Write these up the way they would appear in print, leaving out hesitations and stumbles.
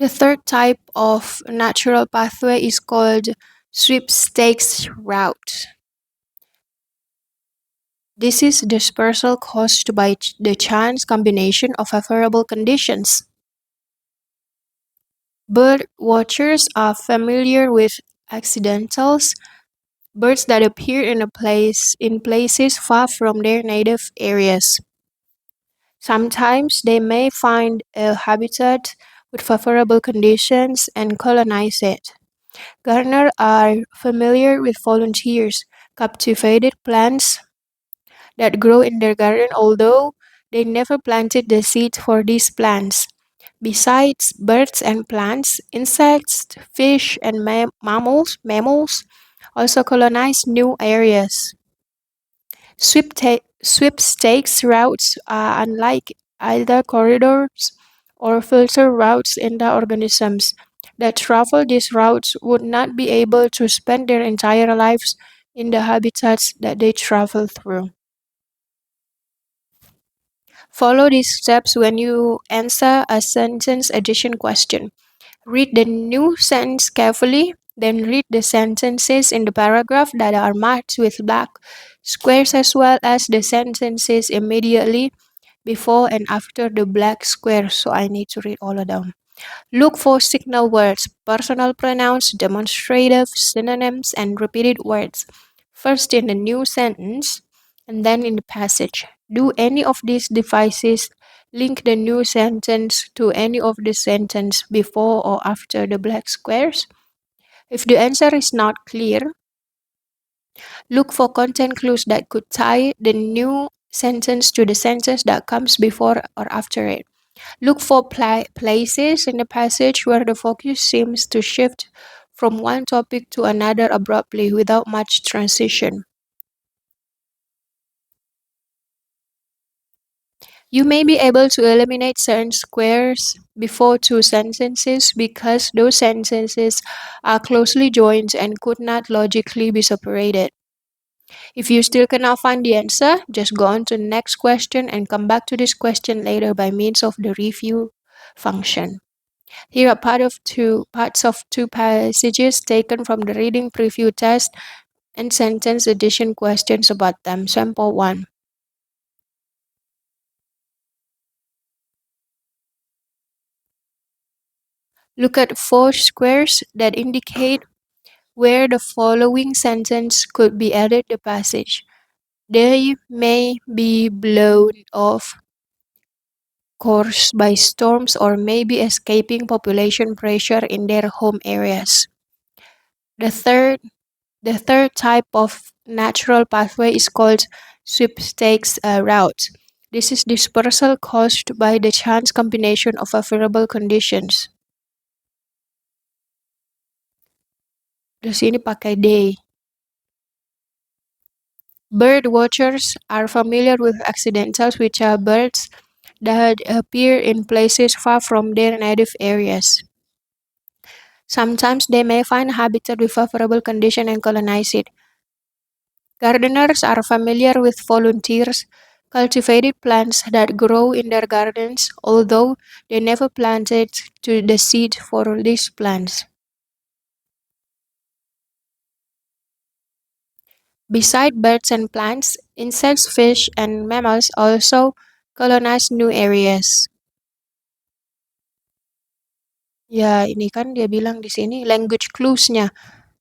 The third type of natural pathway is called sweepstakes route. This is dispersal caused by the chance combination of favorable conditions. Bird watchers are familiar with accidentals, birds that appear in places far from their native areas. Sometimes they may find a habitat with favorable conditions and colonize it. Gardeners are familiar with volunteers, captivated plants that grow in their garden, although they never planted the seed for these plants. Besides birds and plants, insects, fish, and mammals also colonize new areas. Sweepstakes routes are unlike either corridors or filter routes in the organisms that travel these routes would not be able to spend their entire lives in the habitats that they travel through. Follow these steps when you answer a sentence addition question. Read the new sentence carefully, then read the sentences in the paragraph that are marked with black squares as well as the sentences immediately before and after the black squares. So I need to read all of them. Look for signal words, personal pronouns, demonstrative, synonyms, and repeated words. First in the new sentence and then in the passage. Do any of these devices link the new sentence to any of the sentence before or after the black squares? If the answer is not clear, look for content clues that could tie the new sentence to the sentence that comes before or after it. Look for places in the passage where the focus seems to shift from one topic to another abruptly without much transition. You may be able to eliminate certain squares before two sentences because those sentences are closely joined and could not logically be separated. If you still cannot find the answer, just go on to the next question and come back to this question later by means of the review function. Here are parts of two passages taken from the reading preview test and sentence addition questions about them. Sample 1. Look at four squares that indicate where the following sentence could be added the passage. They may be blown off course by storms or may be escaping population pressure in their home areas. The third The third type of natural pathway is called sweepstakes route. This is dispersal caused by the chance combination of favorable conditions. Di sini pakai they. Bird watchers are familiar with accidentals, which are birds that appear in places far from their native areas. Sometimes they may find habitat with favorable condition and colonize it. Gardeners are familiar with volunteers, cultivated plants that grow in their gardens, although they never planted to the seed for these plants. Beside birds and plants, insects, fish, and mammals also colonize new areas. Ya, ini kan dia bilang di sini language clues-nya.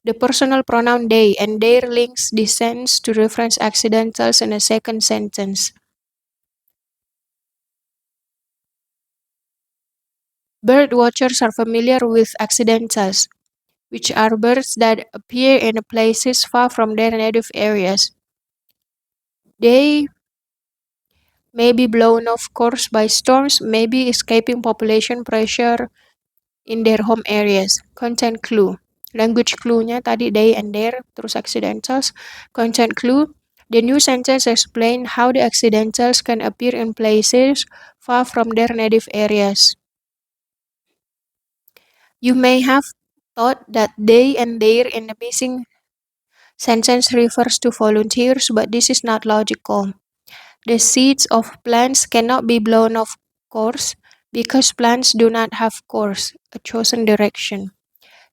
The personal pronoun they and their links descends to reference accidentals in a second sentence. Bird watchers are familiar with accidentals, which are birds that appear in places far from their native areas. They may be blown off course by storms, may be escaping population pressure in their home areas. Content clue. Language clue-nya tadi they and their, terus accidentals. Content clue. The new sentence explain how the accidentals can appear in places far from their native areas. You may have thought that they and their in the missing sentence refers to volunteers, but this is not logical. The seeds of plants cannot be blown off course because plants do not have course, a chosen direction.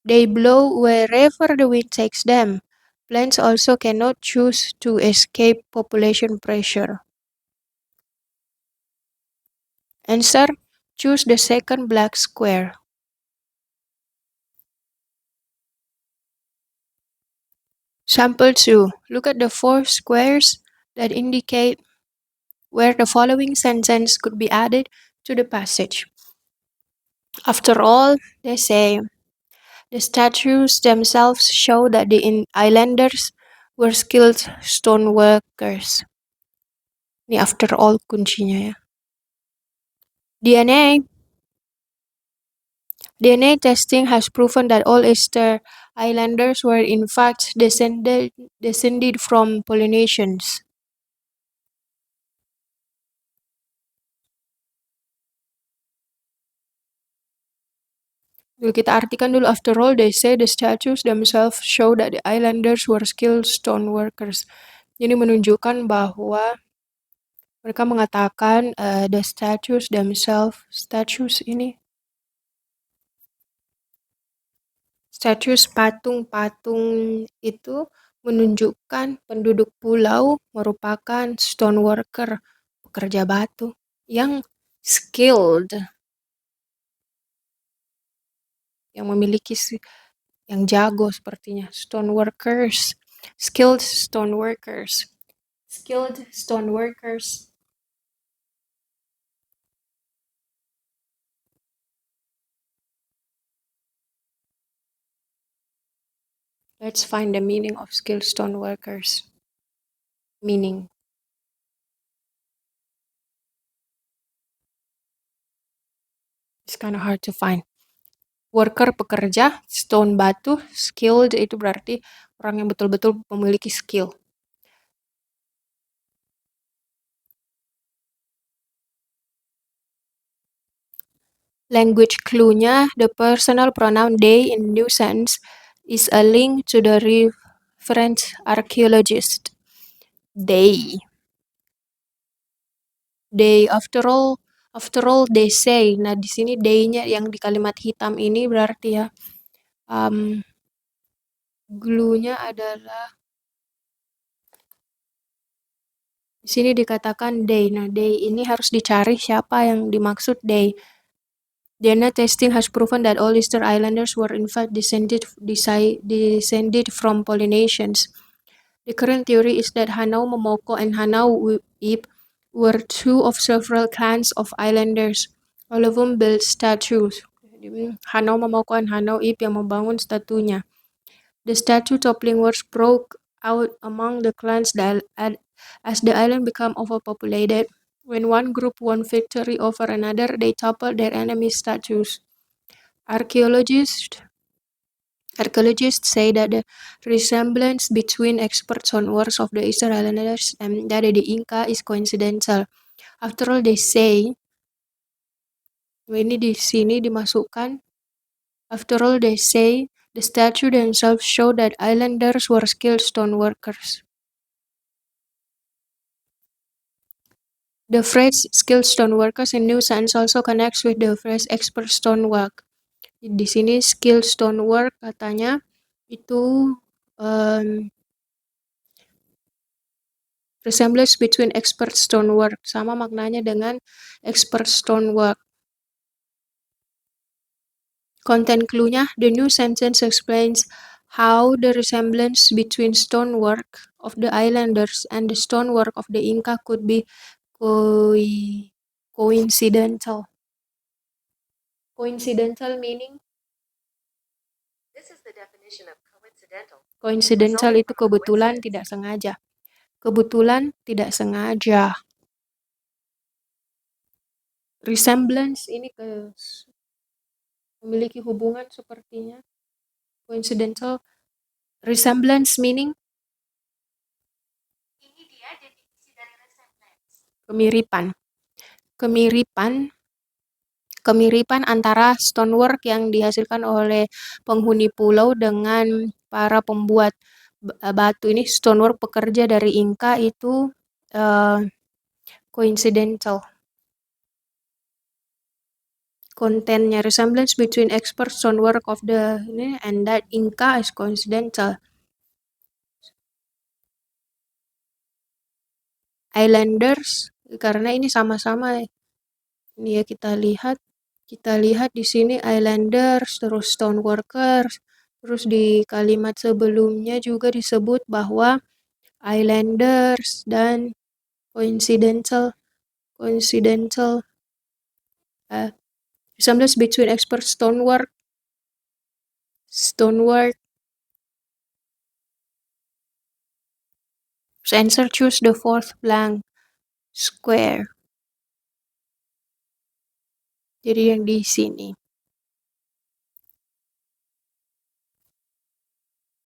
They blow wherever the wind takes them. Plants also cannot choose to escape population pressure. Answer: choose the second black square. Sample 2. Look at the four squares that indicate where the following sentence could be added to the passage. After all, they say, the statues themselves show that the islanders were skilled stoneworkers. Ini after all kuncinya ya. DNA testing has proven that all Easter Islanders were in fact descended from Polynesians. Dulu kita artikan dulu, after all they say the statues themselves show that the islanders were skilled stoneworkers. Ini menunjukkan bahwa mereka mengatakan the statues themselves, statues patung-patung itu menunjukkan penduduk pulau merupakan stoneworker, pekerja batu yang skilled, yang memiliki yang jago sepertinya, stoneworkers, skilled stoneworkers. Let's find the meaning of skilled stoneworkers. Meaning. It's kind of hard to find. Worker pekerja, stone batu, skilled itu berarti orang yang betul-betul memiliki skill. Language clue-nya, the personal pronoun they in new sense is a link to the reference archaeologist. They, after all they say. Nah, di sini they-nya yang di kalimat hitam ini berarti ya, glue-nya adalah di sini dikatakan they. Nah, they ini harus dicari siapa yang dimaksud they. DNA testing has proven that all Easter Islanders were in fact descended from Polynesians. The current theory is that Hanau Momoko and Hanau Ip were two of several clans of islanders, all of whom built statues. Hanau Momoko and Hanau Ip yang membangun statunya. The statue toppling wars broke out among the clans as the island became overpopulated. When one group won victory over another, they toppled their enemies' statues. Archaeologists say that the resemblance between expert stoneworks of the Eastern Islanders and that of the Inca is coincidental. After all, they say, ini di sini dimasukkan, after all, they say, the statue themselves show that islanders were skilled stoneworkers. The phrase skilled stoneworkers in new sense also connects with the phrase expert stonework. Di sini skilled stonework katanya itu resemblance between expert stonework, sama maknanya dengan expert stonework. Content clue-nya, the new sentence explains how the resemblance between stonework of the islanders and the stonework of the Inca could be coincidental. Coincidental meaning? This is the definition of coincidental. Coincidental itu kebetulan tidak sengaja. Kebetulan tidak sengaja. Resemblance ini memiliki hubungan sepertinya. Coincidental. Resemblance meaning? Ini dia definisi dari resemblance. Kemiripan antara stonework yang dihasilkan oleh penghuni pulau dengan para pembuat batu ini, stonework pekerja dari Inca itu coincidental. kontennya resemblance between expert stonework of the ini and that Inca is coincidental. Islanders karena ini sama-sama ini ya kita lihat di sini islanders terus stoneworkers terus di kalimat sebelumnya juga disebut bahwa islanders dan coincidental resemblance between expert stonework. So answer, choose the fourth blank square. Jadi yang di sini.